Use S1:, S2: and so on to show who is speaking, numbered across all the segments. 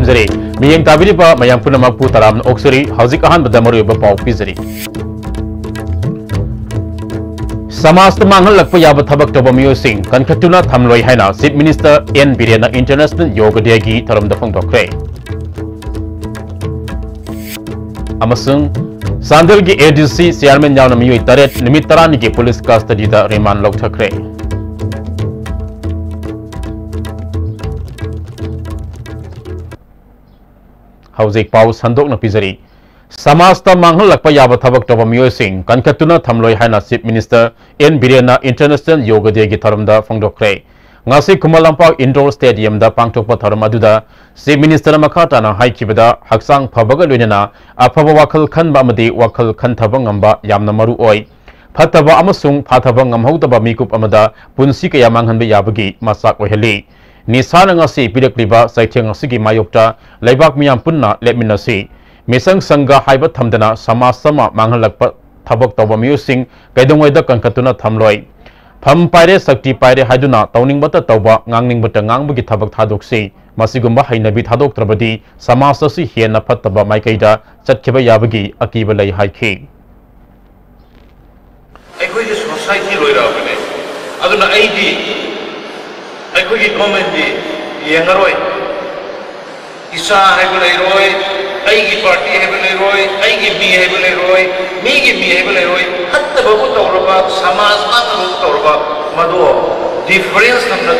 S1: ꯊꯝꯖꯔꯤ ꯃꯤꯌꯦꯡ ꯇꯥꯕꯤꯔꯤꯕ ꯃꯌꯥꯝ ꯄꯨꯝꯅꯃꯛꯄꯨ ꯇꯔꯥꯝꯅ ꯑꯣꯛꯆꯔꯤ ꯍꯧꯖꯤꯛ ꯑꯍꯥꯟꯕꯗ ꯃꯔꯨꯑꯣꯏꯕ ꯄꯥꯎ ꯄꯤꯖꯔꯤ समाज मांगलप याब थबक तब मियोसिंग कनखटुना थमलोई हैना chief minister N बिरेना international yoga day की थरमद फोंदोखरे अमसुंग सांदल की एडीसी चेयरमैन यावना मियोई तरेट निमित तरानी की पुलिस कस्टडी दा रिमांड लौथखरे हौजिक पाउ संदोकना पिजरी समाज मांगलप याब थबक तब मियोसिंग कनखटुना थमलोई हैना chief minister N बिरेना international yoga day की थरमद फोंदोखरे ngasi Khumma Lampak Indoor Stadium da pangthokpa tharam aduda Chief Minister makhatana haikibada haksang phabaga loinana aphaba wakhal khanba amadi wakhal khanthaba ngamba yamna maru oi phataba amasung phathaba ngamhaudaba mikup amada punsi kaya manghanba yabagi masak oheli nisana ngasi pirakliba saitheng asigi mayokta laibak miyam punna lepminasi misang sangha haiba thamdana samaj sama manghalakpa thabak tawba miusing kaidongoida kankatuna thamloi फम पाइरे शक्ति पाइरे हाइदुना तौनिंगबता तौबा ngangningबता ngangbगी थबक थादोक्सी मसिगुम्बा हाइनबी थादोक्त्रबदी समाज असि हेना फत्तबा माइकैदा चटखिबा याबगी अकीबा लै हाइखि
S2: अखोइगे society लोइराबने अदुना आइदी अखोइगे government दि येंगरोय इसा हाइबलेरोय आइगी party हाइबलेरोय आइगी मी हाइबलेरोय मीगी मी हाइबलेरोय हत्तबगु तौरबा समाज मांगु तौरबा मदो difference नम्न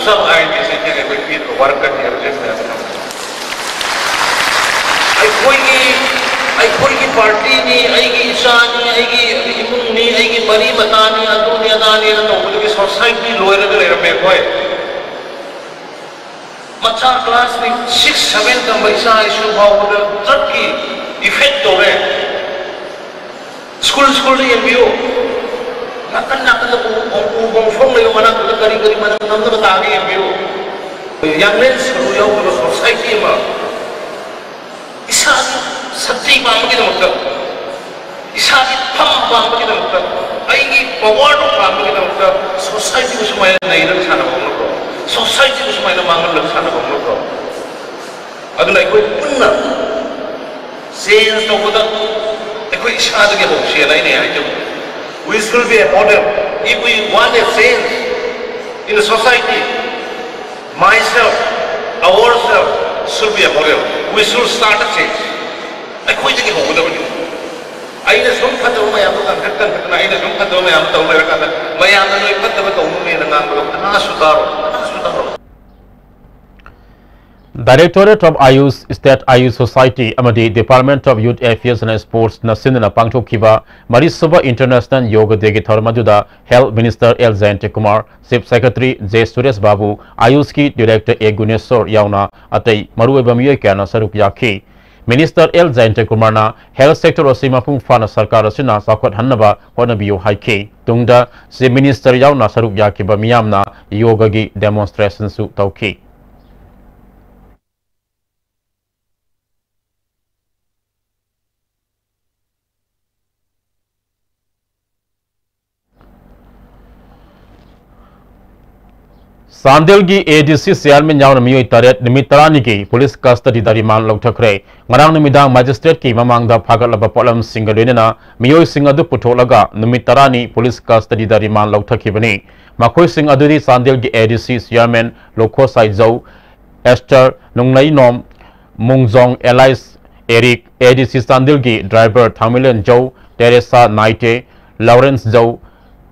S2: सब ID से के कोई पीर वर्क करने जैसे अखोइगी पार्टी नि आइगी इसा नि आइगी इमुंग नि आइगी मरी बतानी अदुनि अदानी तौबदुगी सोसाइटी लोइरग लेरमे कोय मचा क्लास में 6-7 का पैसा इशू भाव ट्रक की इफेक्ट हो रहे स्कूल रे एमबीओ नाकन बोंफोंग ले मना करी मना नंदर तागे एमबीओ यंगमेन्स रुयो को सोसाइटी में इसा सत्ती पाम के मतलब इसा की फम पाम के मतलब आईगी पावर पाम के मतलब सोसाइटी को समय नहीं रख साना बोलो सोसाइटी को समय मांगल लग साना बोलो अगला कोई पुन्ना सेंस तो खुदा कोई इशाद के हो शेयर नहीं है जो we should be a model if we want a change in the society myself ourselves should be a model we should start a change कोई जगह हो खुदा बनी आइने सुन खतरो में हम लोग करते हैं आइने सुन खतरो में हम तो मेरा कहता मैं यहाँ तो एक पत्ते में तो उन्होंने नाम लोग ना सुधारो
S1: Directorate of Ayush State Ayush Society amadi Department of Youth Affairs and Sports na sinna pangthokhiba Marisuba International Yoga Day gi thormaduda Health Minister L Jayant Kumar Chief Secretary J Suresh Babu Ayush ki Director A Guneshwar yauna atai maruoiba miyoi kana saruk yakhi Minister L Jayant Kumar na Health Sector asima pung fana sarkar asina sakhwat hannaba honabiyo haikhi tungda Chief Minister yauna saruk yakhiba miyamna yoga gi demonstration su tawkhi सांदेल की ADC chairman यावना मियोई तरेट निमित तरानी की police custody दा remand लौथखरे ngarang nimidag magistrate की mamangda phagalaba polam singa loinana मियोई सिंग अदु पुथोलगा निमित तरानी police custody दा remand लौथखिबनी मखोई सिंग अदुदी सांदेल की ADC chairman लोखो साइजौ ester नुंगनाई नोम मुंगजोंग alias Eric ADC सांदेल की driver थामिलन जौ Teresa नाइटे Lawrence जौ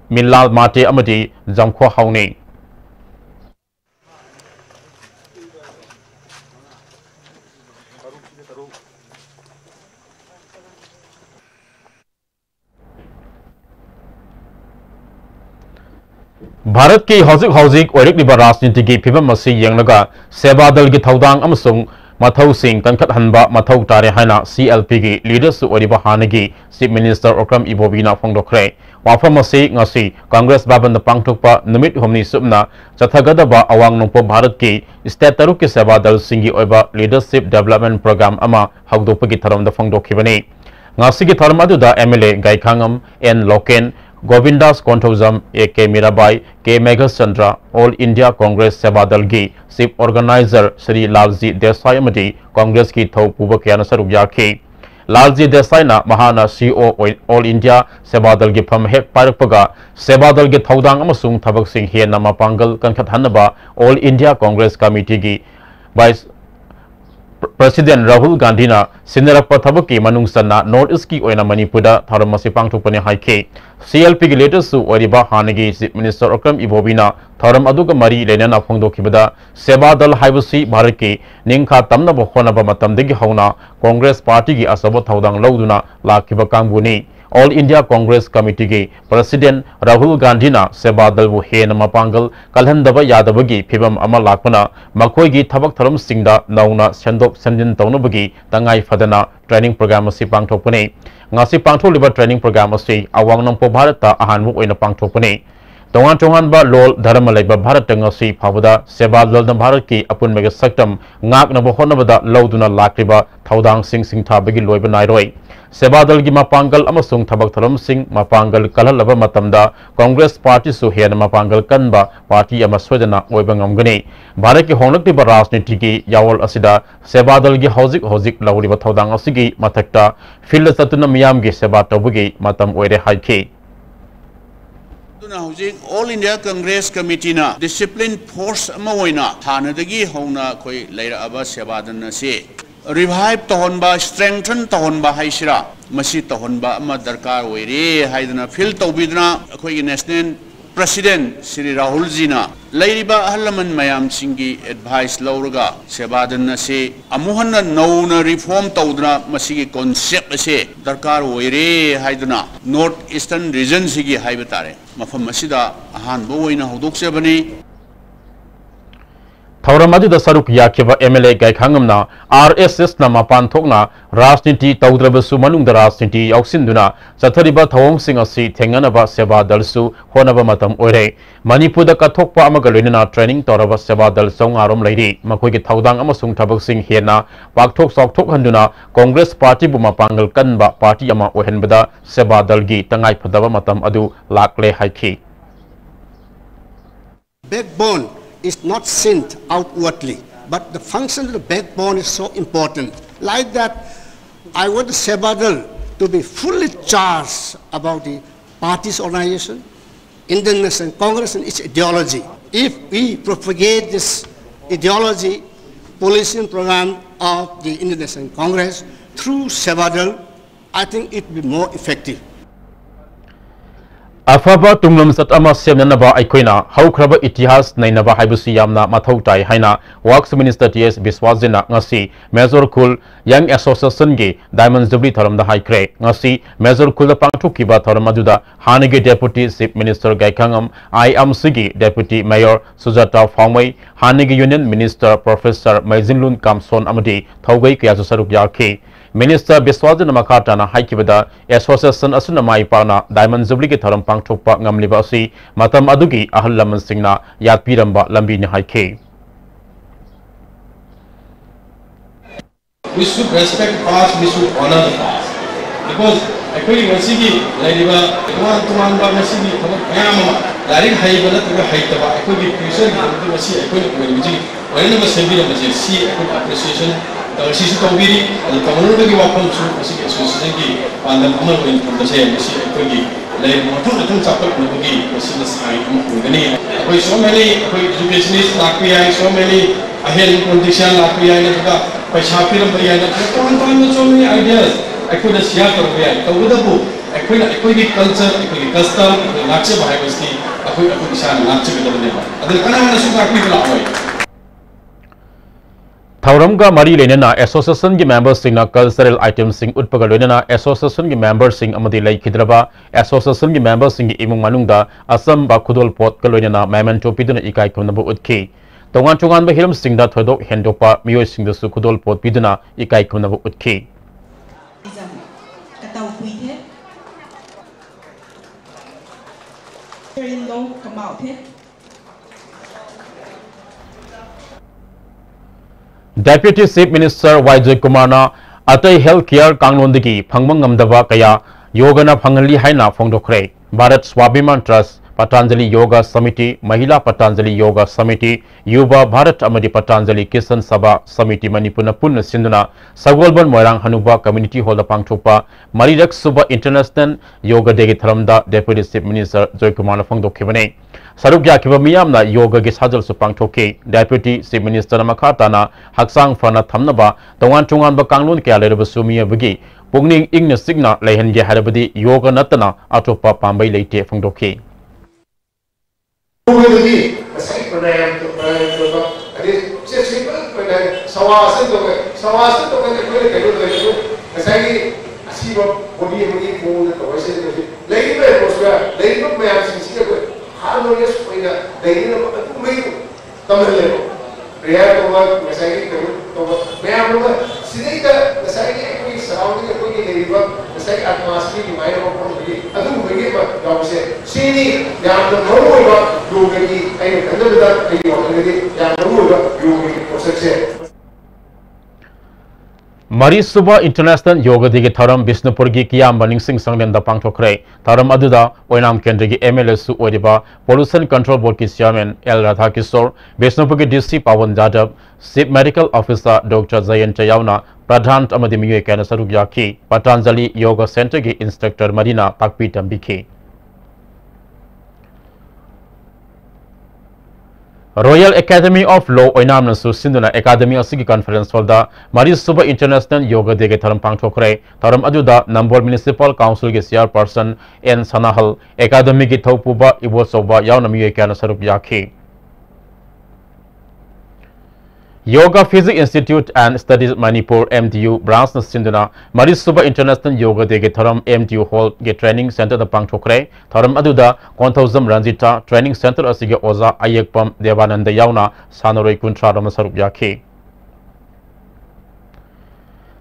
S1: मिल्ला माटे अमदी जमखो हाउनी भारत की हौजिक ओरिकलिबा राजनीति की फिल्म असी येंगलगा सेवा दल की थौदांग अमसुंग मथौसिंग कनखतहनबा मथौ तारे हाना CLP की लीडर्स ओरिबा हानगी चीफ मिनिस्टर ओक्रम इबोबीना फोंदोखरे वाफम असी ngasi कांग्रेस बाबन पांगथोकपा निमित हमनी सुबना चथगदबा अवांग नोंपो भारत की स्टेट तरुक की सेवा दल सिंगी ओइबा लीडरशिप डेवलपमेंट प्रोग्राम अमा हौदोपगी थरमदा फोंदोखिबनी ngasi की थरम अदुदा MLA Gaikhangam N Loken Govindas Konthoujam A.K. Mirabai K. Meghachandra All India Congress Seva Dal की चीफ ऑर्गेनाइजर श्री लालजी देसाई अमदी कांग्रेस की थौ पुब कयाना सरुक याखी लालजी देसाई ना महाना CEO ऑल इंडिया सेवा दल की फम हेक पारपगा सेवा दल की थौदांग अमसुंग थबक सिंह हेना मपांगल कनखथनबा ऑल इंडिया कांग्रेस कमिटी की वाइस प्रेसिडेंट राहुल गांधी ना सिनरप थबक की मनुंगसना नॉर्थ ईस्ट की ओइना मणिपुर थौरम असी पांगथोकपने हाइखे CLP की लेटेस्ट ओरिबा हानगी चीफ मिनिस्टर अक्रम इबोबीना थौरम अदुगा मरी लेना फोंदोखिबदा सेवा दल हाइबसी भारत की निंखा तमनब होनब मतमदगी हौना कांग्रेस पार्टी की Asab थौदांग लौदुना लाखिबा कांगबुनी all India Congress committee की प्रेसिडेंट राहुल गांधी ना सेवा दल वो हेन मपांगल कलहंदब यादबगी फिबम अमा लाखपना मखोई थबक थरम सिंगदा नौना सेंदोक सेंजिन तौनबगी तंगाई फदना ट्रेनिंग प्रोग्राम असी पांगथोकपने ngasi pangtholiba training program asi awang nangpo bharat ta ahanmu oina pangthokpane tongan tongan ba lol dharma laiba bharat ngasi phawada seba lol dam bharat ki apun mega saktam ngak na bo honabada loduna lakriba thaudang sing sing thabagi loiba nairoi seba dal gi mapangal amasung thabak tharam sing mapangal kalhalaba matamda congress party su hena mapangal kanba party ama sojana oiba ngamgani bharat ki honaktiba rajniti ki yawol asida seba dal gi hojik lauriba thaudang asigi mathakta field satuna miyam gi seba tawbugi matam oire haiki
S3: All India Congress Committee na discipline force amaoina thanadagi hona koi leira aba sebadan se revive tohonba strengthen tohonba haisira masi tohonba ama darkar oire haidana fill tawbidna koi national president Sri Rahul ji na leiriba ahalaman mayam singi advice lauraga sebadan se amuhanna nauna reform tawdna masi ki concept se darkar oire haidana north eastern region sigi haibatare mafam asida ahan bo oina hodokse
S1: थौरम अदुदा सरुक याखिबा MLA गायखांगमना RSS ना मपान थोकना राजनीति तौद्रबसु मनुंग राजनीति याउसिंदुना चथरिबा थौंग सिंग असि थेंगनबा सेवा दलसु होनबा मतम ओरे मणिपुर दा कथोकपा अमगा लोइनना ट्रेनिंग तौरबा सेवा दल सौंगारोम लैरि मखोइगे थौदांग अमसुंग थबक सिंह हेना पाकथोक सौकथोक हंदुना कांग्रेस पार्टी बु मपांगल कनबा पार्टी अमा ओहेनबदा सेवा दल गी तंगाई फदबा मतम अदु लाकले हाइखि
S4: backbone is not sent outwardly, but the function of the backbone is so important. Like that, I want the Sebadal to be fully charged about the party's organization, Indian National Congress and its ideology. If we propagate this ideology, policing program of the Indian National Congress through Sebadal, I think it will be more effective.
S1: अफबा तुंगलम सतअमा सेमनबा आइकोइना हौख्रबा इतिहास नैनबा हाइबुसी यामना मथौ ताइ हाइना works minister TS बिस्वासजिना ngasi Majorkhul young association गे diamond jubilee थरमदा हाइख्रे ngasi Majorkhul दा पांगथुकिबा थरम अदुदा हानिगे deputy chief minister Gaikhangam IMC गे डेपुटी मेयर सुजाता फाउमै हानिगे union minister professor Meijinlung Kamson अमदी थौगै कयासु सरुक याखि मिनिस्टर बिस्वाजन मखाटाना हाइकिबदा एसोसिएशन असुना माइपाना डायमंड जुबली के थरम पांगथोकपा ngamliba asi matam adugi ahal laman singna yatpiramba lambi ni haike
S5: we should respect past, we should honor the past because actually masigi laiba tuan ba masigi kayama larin haibana tuga haitaba actually future gi masi actually koji wani ba sabira masi si appreciation Sisi tawbiri ada kamu lagi wakam su masih association ki pandang amal ko income saya masih pergi lain macam capai lagi masih nasai ini koi so many koi educationist lakukan so many akhir condition lakukan juga paisa film berian teman-teman so many ideas aku dah share terbiak tahu dah bu aku di culture aku di custom nakce bahaya mesti aku bisa nakce kita benda ada kan suka aku belawai
S1: थौरमगा मरी लेना association की members सिंगना cultural items सिंग उत्पगा लेना association की members सिंग अमदी लैखिद्रबा association की members सिंग इमुंग मनुंगदा असम बा खुदोल pot का लेना memento पिदुना इकाई खुनबो उत्खि तोंगान तोंगान बा हिरम सिंगदा थोदोक हेंडोपा मियोय सिंगदसु खुदोल पोट पिदुना इकाई खुनबो उत्खि Deputy Chief Minister YJ Kumarna atai health care kanglondagi phangmang ngamdaba kaya yogana phangali haina phongdokre Bharat Swabhiman trust Patanjali yoga समिति महिला पतंजलि योगा समिति युवा भारत अमदी पतंजलि किसान सभा समिति मणिपुर पुन सिंधुना सगोलबन मोइरांग हनुबा कम्युनिटी हॉल पांगथोकपा मरीरक सुबा इंटरनेशनल योगा डे की थरमदा डेप्यूटी चीफ मिनिस्टर जयकुमार फोंदोखिबने सरुक याखिबा मियामना योगा की साजल सु पांगथोके डेप्यूटी चीफ मिनिस्टर मखाताना हक्सांग फना थमनबा तोंगान टोंगानबा कांगलोन क्या लेरबसु मियाबगी पुंगनिंग इंगना सिगना लेहनगे हारबदी योगा नतना अतोपा पांबै लेते फोंदोखे मरी सुबह इंटरनेशनल योग डे की थरम बिष्णुपुर की कियाम निंगसिंग संगलेंदा पांगथोखरे थरम अदुदा ओइनाम केंद्र की एमएलए सु ओइदिबा पोल्यूशन कंट्रोल बोर्ड की चेयरमैन एल राधा किशोर बिष्णुपुर की DC Pawan Yadav chief medical officer doctor Jayant यावना प्रधान अमदी मियोय कैन सरुक याखी पतंजलि योगा सेंटर की इंस्ट्रक्टर मरीना ताकपी तंबिखी royal academy of law Oinam नसु सिंधुना एकेडमी असि कॉन्फ्रेंस हॉलदा मरी सुबह इंटरनेशनल योगा डे के थरम पांगथोखरे थरम अदुदा नंबर म्युनिसिपल काउंसिल के चेयरपर्सन एन सनाहल एकेडमी की थौपुबा इबोसोबा यावना मियोय कैन सरुक याखी yoga physics institute and studies Manipur MTU branch सिंधुना मरी सुबह इंटरनेशनल योगा डे के थरम MTU हॉल के ट्रेनिंग सेंटर पांगथोखरे थरम अदुदा कोंथौजम रंजिता ट्रेनिंग सेंटर असिगे ओजा अयेकपम देवानंद यावना सानरोय कुंथ्रा सरुक याखी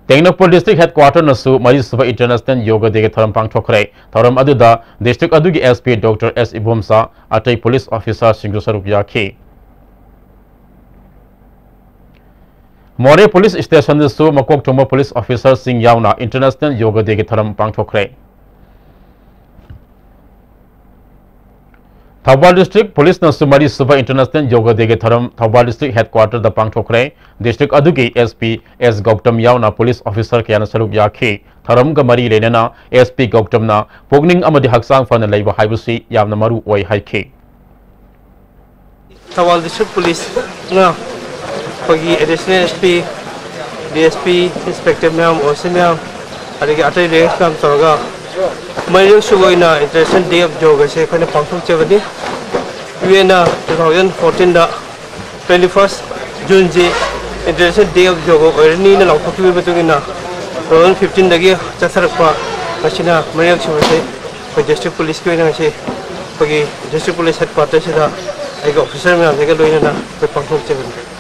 S1: टेक्नोपोल डिस्ट्रिक्ट हेडक्वार्टर नसु मरी सुबह इंटरनेशनल योगा डे के थरम पांगथोखरे थरम अदुदा डिस्ट्रिक्ट अदुगी SP डॉक्टर S इबोमसा अटै पुलिस ऑफिसर सिंह सरुक याखी मोरे पुलिस स्टेशन सु मकोक थोंबा पुलिस ऑफिसर सिंह यावना इंटरनेशनल योगा डे के थरम पांगथोखरे थौबाल डिस्ट्रिक्ट पुलिस नसु मरी सुबह इंटरनेशनल योगा डे के थरम थौबाल डिस्ट्रिक्ट हेडक्वार्टर द पांगथोखरे डिस्ट्रिक्ट अदुगी SP S गौतम यावना पुलिस ऑफिसर के सरुक याखी थरम ग मरी लेना SP गौतमना पुगनिंग अमदि हक्सांग फन लैबा हाइबसी यावना मरु ओय हाइखी
S6: थौबाल डिस्ट्रिक्ट पुलिस पगी additional SP DSP inspector ma'am OC ma'am अदगी अटै रेंज काम तोरगा मैरियो सुगोइना इंटरनेशनल डे ऑफ योगा से खने पांगथोकचबनी यूएन 2014 दा 21 जून जी इंटरनेशनल डे ऑफ योगा ओरनी ना लौथोकि बतुगिना 2015 दगी चसरपा मसिना मैरियो सुगोसे डिस्ट्रिक्ट पुलिस के ना से पगी डिस्ट्रिक्ट पुलिस हेडक्वार्टर से दा एक ऑफिसर मैम के लोइना पांगथोकचबनी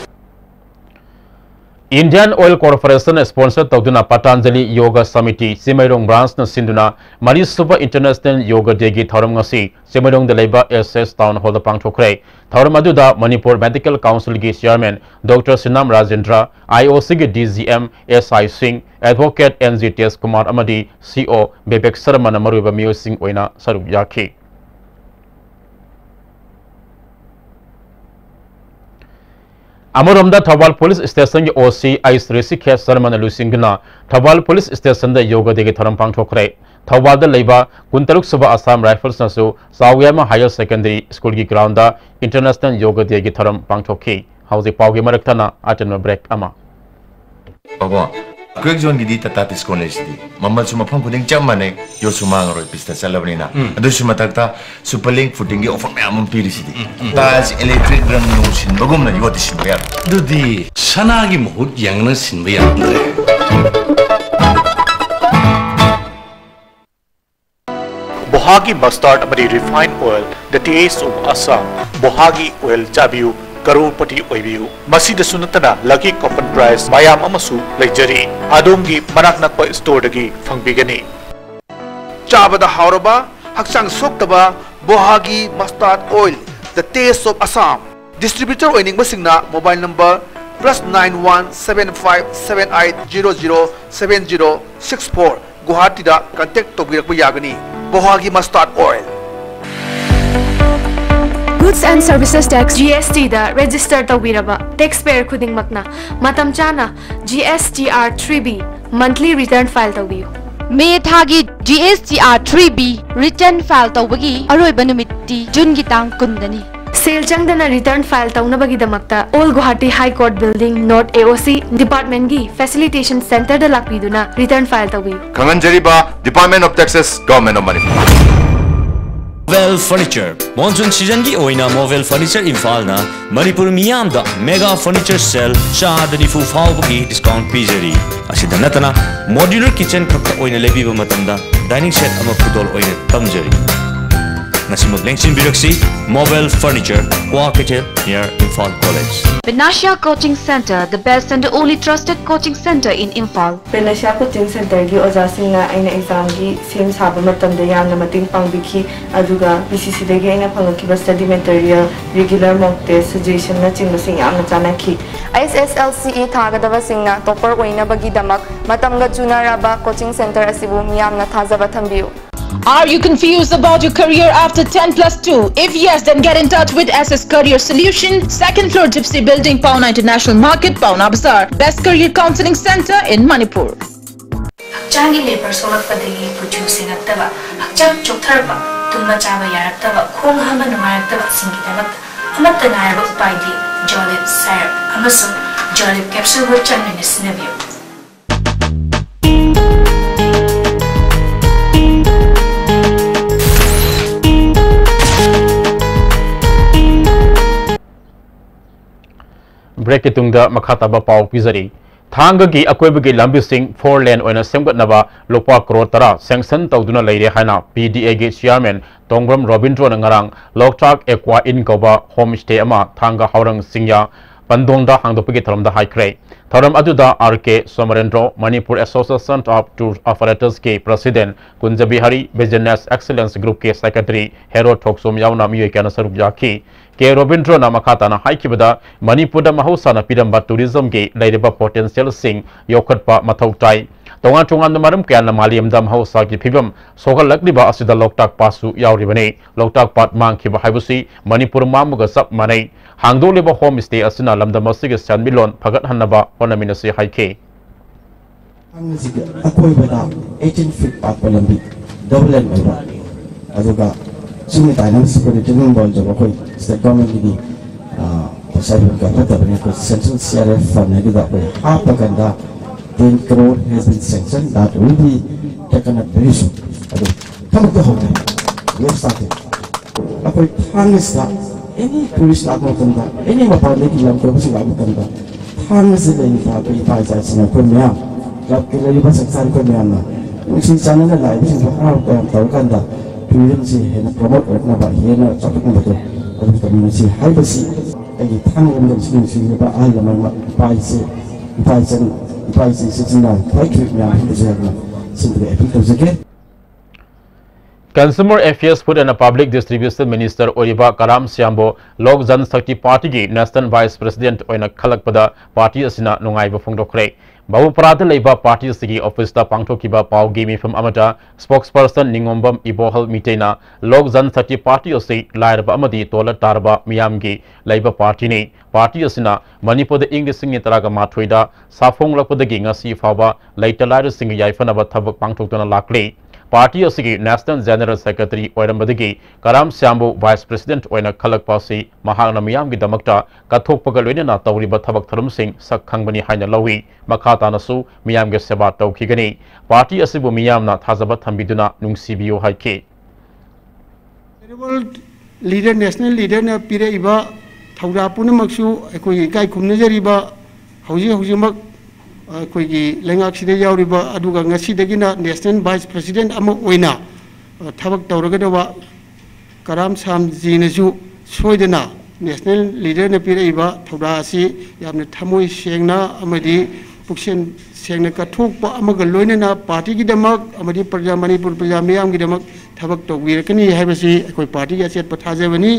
S1: इंडियन ऑयल कॉर्पोरेशन स्पॉन्सर तौदुना पतंजलि योगा समिति सिमैरोंग ब्रांच न सिंधुना मरी सुबह इंटरनेशनल योगा डे की थौरम ngasi सिमैरोंग द लेबा SS टाउन हॉल पांगथोखरे थौरम अदुदा मणिपुर मेडिकल काउंसिल की chairman doctor Sinam Rajendra IOC के DGM SI सिंह एडवोकेट NGTS कुमार अमदी CO बेबेक शर्मा न मरुबा मियो सिंह ओइना सरुक याखी अमरमदा थौबाल पुलिस स्टेशन के OC I श्रीशिखे शर्मा न लुसिंगना थौबाल पुलिस स्टेशन द योगा डे के थरम पांगथोखरे थौबाल द लेबा कुंतरुक सुबह Assam Rifles नसु सावयामा higher secondary school की ग्राउंड दा इंटरनेशनल योगा डे के थरम पांगथोखी हाउजी पावगे मरक्तना आटन ब्रेक अमा
S7: बाबा क्विक जोन की दी तता पिस कॉलेज दी मम्मल सुमा फंग खुदिंग चम माने यो सुमांग रोय पिस्ता चलबनीना अदु सुमा तकता सुपरलिंक फुटिंग की ऑफर मैम पीरिसिदी ताज इलेक्ट्रिक रंग नो सिन बगुम न योति सिन बया
S8: दुदी सना की मुहुत यांगन सिन बया
S9: बोहागी मस्टर्ड अमरी refined oil the taste of Assam बोहागी ऑयल चाबियू करोड़पति ओइबियू मसीद सुनतना लकी कॉपन प्राइस मायाम अमसु लेजरी आदोंगी मनाक नक्पा स्टोर दगी फंगबिगनी
S2: चाबदा हाउरबा हक्सांग सोक्तबा बोहागी mustard oil the taste of Assam distributor ओइनिंग बसिंगना मोबाइल नंबर +917578007064 गुवाहाटी दा कांटेक्ट तोबिरक यागनी बोहागी mustard oil
S10: Goods and Services Tax GST da register tawiraba taxpayer khuding makna matam chana GSTR 3B monthly return file tawiyu
S11: May thagi GSTR 3B return file tawagi aroiba numiti June gi tang kundani
S10: Sale changdana return file tawnabagi damakta All Guwahati High Court Building North AOC Department gi Facilitation Center da lakpiduna return file tawiyu
S7: Kanganjariba Department of Taxes Government of Manipur
S12: Movel Furniture Monsoon season ki oina Movel Furniture Imphal na Manipur miyam da Mega Furniture Sale Shahada ni fu fawbagi discount pizeri asida natana modular kitchen khakta oina lebiba matamda dining set ama khudol oina tamjari nasimag lengsin biraksi Movel Furniture Waketel near Imphal College
S11: Benasha Coaching Center, the best and the only trusted coaching center in Imphal.
S13: Benasha Coaching Center gi oja singna aina exam gi same saba matamda yamna mating pangbiki aduga PCC dagi aina phangaki study material regular mock test suggestion na chingba sing yamna chanaki
S14: ISSLCE thagadaba singna topper oina bagi damak matamga junaraba coaching center asibu miyamna thajaba thambiu
S15: Are you confused about your career after 10+2? If yes, then get in touch with SS Career Solution, second floor Gypsy Building, Pauna International Market, Pauna Bazaar. Best Career Counseling Center in Manipur.
S16: Hakchangi labor solakpadagi producing aktaba, hakchang choktarba, tumba chaba yaraktaba, khong hama nungaraktaba singidabat, amatta naraba upaidi, Jolib syrup, amasu Jolib capsule wo chanmina sinabiyo.
S1: Break itungda makhataba pau pizari thanga gi akoibagi lambi sing 4 lane oina semgatnaba lopa crore tara sanction tawduna leire haina PDA gi chairman Tongbram Robindro ngarang Loktak Equa in Koba homestay ama thanga haurang singya pandongda hangdopagi tharamda haikre tharam aduda RK Somarendro Manipur Association of Tour Operators ke president Kunjabi Hari Business Excellence Group ke secretary Hero Thoksom yauna miyo kana sarup yaki ke Robindro namakata na haikibada Manipur da mahausa na pidamba tourism ge lairiba potential sing yokhatpa mathautai tonga tonga maram kya na maliam da mahausa ki phibam sogal lakliba asida Loktak pasu yauribane Loktak pat mang khiba haibusi Manipur mamuga sap manai hangdo leba homestay asina lamda masige san milon phagat hanaba honamina se haike
S17: akoi bada 18 feet pat palambi double and over aduga sumi tainam security ng bon job akoi state government di pasai ka pata bani ko central CRF fund nagi da ko apa kanda 10 crore has been sanctioned that will be taken up very soon adu come to home we have started akoi thang is that any tourist lagu kanda any mapale ki lam ko bisi lagu kanda thang is the impact pai jai sina ko mya lab ke lai ba saksar ko mya na usin chana na lai bisi ba ko tau kanda tourism si hen promote na ba hen na chapik na to adu kami si hai bisi ai thang ngam dam si ba ai la ma pai se sina pai ki mya hi je na sin de epic to zake
S1: Consumer Affairs Food and Public Distribution Minister Oriba Karam Siambo Lok Jan Shakti Party ki National Vice President oina khalakpada party asina nungaiba phongdokre Babu Parada leiba party asigi office da pangthokiba pau gi mifam amata spokesperson Ningombam Ibohal Mitena Lok Jan Shakti Party ase lairba amadi tola tarba miyamgi leiba party ni party asina Manipur da English sing ni taraga mathoida safong lakpadagi ngasi fawa laitalair sing yaifanaba thabak pangthokna lakle Party asigi National General Secretary Oirambadagi Karam Siambo Vice President oina khalak pasi mahangna miyam gi damakta kathokpaga loinana tawriba thabak tharum sing sakhangbani haina lawi makhata nasu miyam ge seba tawkhigani party asibu miyamna thajaba thambiduna nungsibiyo haike
S18: leader national leader na pire iba thawra punamaksu ekoi kai khumnajariba hauji mak koigi lengak sida yauriba aduga ngasi dagina national vice president ama oina thabak tawragadawa Karam Sam jinasu soidana national leader na piraiba thawra asi yamna thamoi sengna amadi puksen sengna kathokpa amaga loinana party gi damak amadi praja Manipur praja miyam gi damak thabak tawgirakani haibasi ekoi party gi achet pathajabani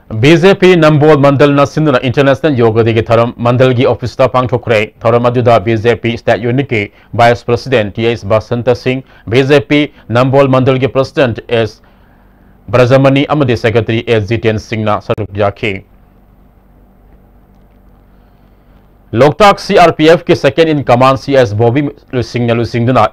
S1: BJP Nambol Mandal na Sinduna International Yoga Day Tharam Mandal gi office ta pangthokre Tharam aduda BJP State Unit ke Vice President TS Basanta Singh BJP Nambol Mandal gi President S Brajamani अमदे secretary एस.जी.टेन सिंह सरुक याखी। Loktak CRPF के second in command CS Bobby Singh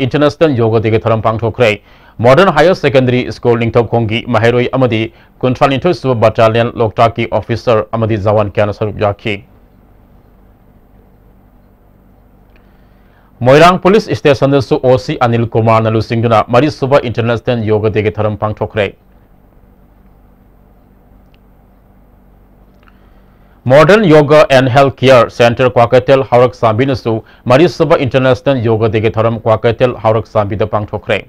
S1: international yoga day के थरम पांगथोखरे। Modern higher secondary school निंगथौखोंगी महरोई अमदी कुंथ्रानिथोई सुब बटालियन लोकताक की ऑफिसर अमदी जवान क्या सरुक याखी। Moirang police station OC Anil Kumar नलुसिंगना मरी सुब इंटरनेशनल योग डे के थरम पांगथोखरे। Modern yoga and health care centre क्वाकटेल हाउरक साबिनसु मरी सुब इंटरनेशनल योगा डे के थरम क्वाकटेल हाउरक साबिद पांगथोखरे।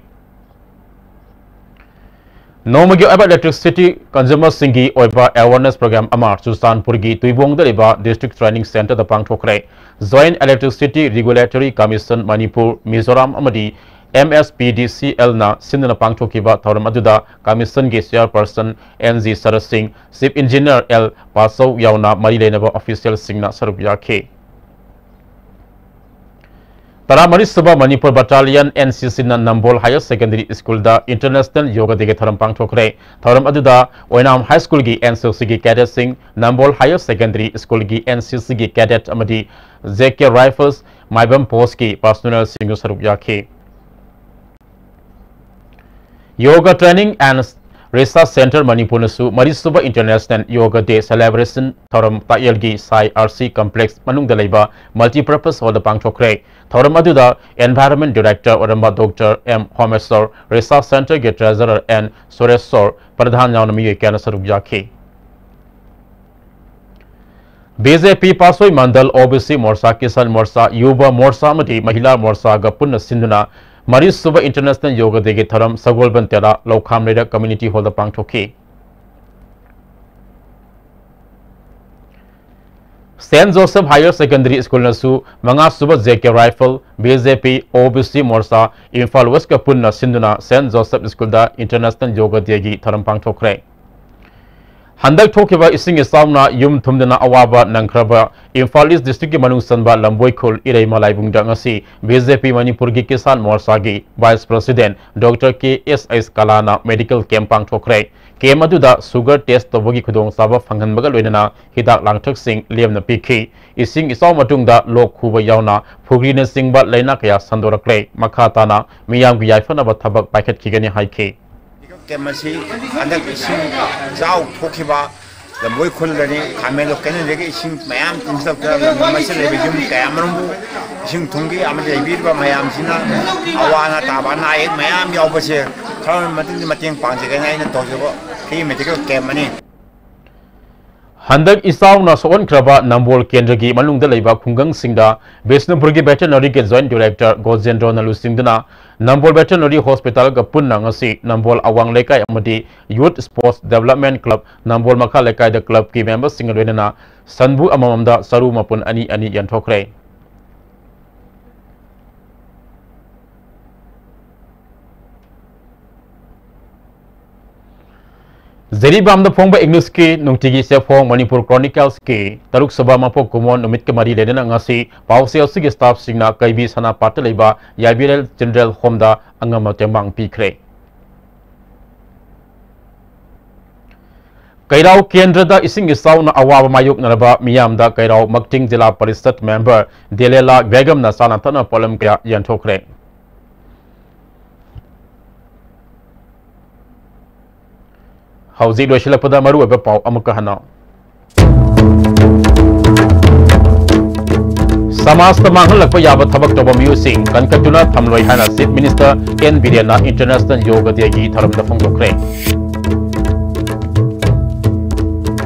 S1: नोमगी ओबा इलेक्ट्रिसिटी कंज्यूमर सिंगी ओबा अवेयरनेस प्रोग्राम अमा चुसानपुर की तुइबोंग दरिबा डिस्ट्रिक्ट ट्रेनिंग सेंटर द पांगथोखरे। Joint electricity regulatory commission Manipur Mizoram अमदी MSPDCL ना सिंधना पांगथोखिबा थौरम अदुदा कमीशन के chairperson NG Saras Singh chief engineer L पासौ यावना मरी लेनबा ऑफिशियल सिंह सरुक याखे। तरामरी सुबह मणिपुर बटालियन NCC ना नंबोल हायर सेकेंडरी स्कूल दा इंटरनेशनल योगा डे के थरम पांगथोखरे। थौरम अदुदा ओइनाम हाई स्कूल की NCC की cadet Singh Nambol higher secondary school की NCC की कैडेट अमदी JK राइफल्स माइबम पोस्ट की पर्सनल सिंह सरुक याखे। Yoga training and research centre Manipur नसु मरी सुब इंटरनेशनल योगा डे सेलिब्रेशन थौरम तायल की साई RC कॉम्प्लेक्स मनुंग दलेबा मल्टीपर्पस हॉल पांगथोखरे। थौरम अदुदा एनवायरनमेंट डायरेक्टर ओरंबा doctor M Homeshwar research centre के ट्रेजरर एन सुरेश्वर प्रधान यावनमी क्या सरुक याखे। BJP पासोई मंडल OBC मोर्चा किसान मोर्चा युवा मोर्चा मदी महिला मोर्चा पुनः सिंधुना मरी सुब इंटरनेशनल योगा डे के थरम सगोलबन तेरा लौखामलेदा कम्युनिटी हॉल पांगथोखी। Saint Joseph higher secondary school नसु मंगा सुब JK rifle BJP OBC Morcha Imphal west का पुनः सिंधुना सेंट जोसेफ स्कूल दा इंटरनेशनल योगा डे की थरम पांगथोखरे। हंदक थोखिबा इसिंग इसामना युम थुमदना अवाबा नंखरबा इम्फाल ईस्ट डिस्ट्रिक्ट की मनुंग सनबा लंबोईखुल इरेमा लाइबुंगदा ngasi BJP मणिपुर की किसान मोर्चा की वाइस प्रेसिडेंट डॉक्टर KSS कलाना मेडिकल कैंप पांगथोखरे। कैंप अदुदा शुगर टेस्ट तौबगी खुदोंग साबा फंगनबगा लोइनना हिदाक लांगथक सिंग लेमना पिखि। इसिंग इसाव मतुंगदा लोक खुबा यावना फुगरीना सिंगबा लैना कया संदोरक्रे। मखाताना मियाम की याइफनबा थबक पाइखत खिगनी हाइखे।
S19: केमसी अंदर इसिंग जाव थोखिबा लंबोई खुलदनी खामेलो केनेदेगे इसिंग मयाम तिंसलक मसल लेबिजुम कयामरंबु इसिंग थुंगी आमदे इबिरबा मयाम सिना अवाना ताबाना एक मयाम यावबसे खरन मतिन मतेंग पांजेगना इन तोजबो की मेडिकल कैम्पनी। हंदक इसावना सोनख्रबा नंबोल केंद्र की मनुंग दलेबा खुंगंग सिंगदा बिष्णुपुर की वेटरनरी के जॉइंट डायरेक्टर गोजेंद्र नलु सिंगदना नंबोल वेटरनरी हॉस्पिटल का पुन्ना ngasi नंबोल अवांग लेकाय अमदी youth sports development club Nambol मखा लेकाय द क्लब की मेंबर्स सिंग लोइनना सनबु अममदा सरू मपुन अनि अनि यंथोखरे। जेरीबाम फोंबा इंग्लिश की नुंगतिगी सेफोंग मणिपुर क्रॉनिकल्स की तरुक सभा मपोक कुमोन नुमित के मरी लेना ngasi पाउसेल सिग स्टाफ सिंगना कैबी सना पाट लेबा याबिरेल जनरल होमदा अंगम तेंबांग पीखरे। कैराव केंद्र दा इसिंग इसाउना अवाब मायुक नरबा मियामदा कैराव मक्टिंग जिला परिषद मेंबर देलेला बेगम ना साना तना पोलम क्या यंथोखरे। हौजी लोइसिलपदा मरु अबे पाव अमुक हना समाज मांगलप याब थबक तब म्यूसिंग कनकटुना थमलोय हाना चीफ मिनिस्टर N बिरेना इंटरनेशनल योगा डे की थरमदा फोंदोखरे।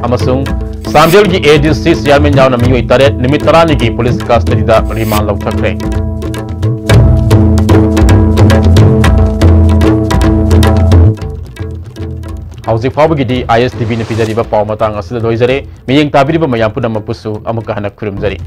S19: अमसुंग सामजेल की ADC चेयरमैन यावना मियोय तरेट निमित तरानी की पुलिस कस्टडी दा रिमांड लौथखरे। हौजिक फावबगिदी ISTV ने पिजरिबा पाव मतंग असिदा लोइजरे मियंग ताबिरिबा मयाम पुनम पुसु अमुक हना खुरुमजरी।